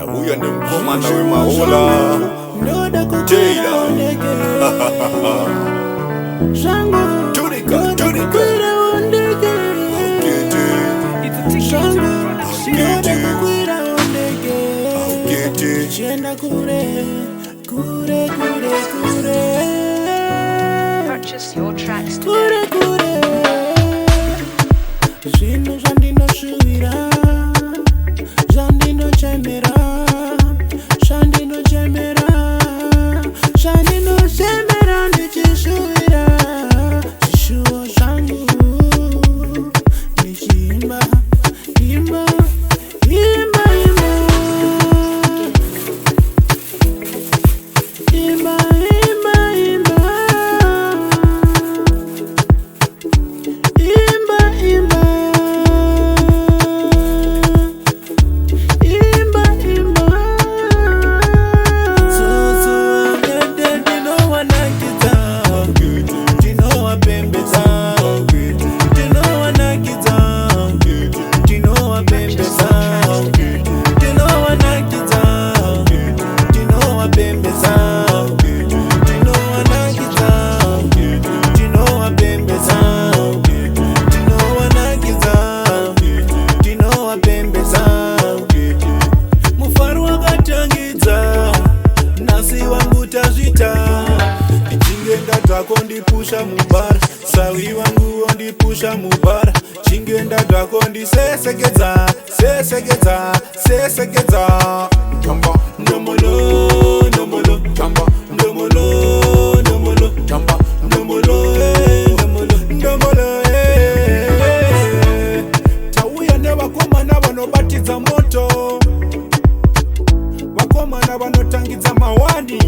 Tabuya ni mkoma na we maola Jada Turika, Turika Purchase your tracks today. Pusha mubara, sawi wangu ondi pusha mubara. Chingenda dako ndi sesekeza, sesekeza, sesekeza. Jamba, ndomolo, ndomolo, jamba, ndomolo, ndomolo, jamba, ndomolo, ndomolo, ndomolo. Tauya ne wakoma na wanobatiza moto, wakoma na wanotangiza mawani.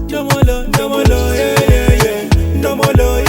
Ndomolo, ndomolo, yeah, yeah, yeah. Ndomolo,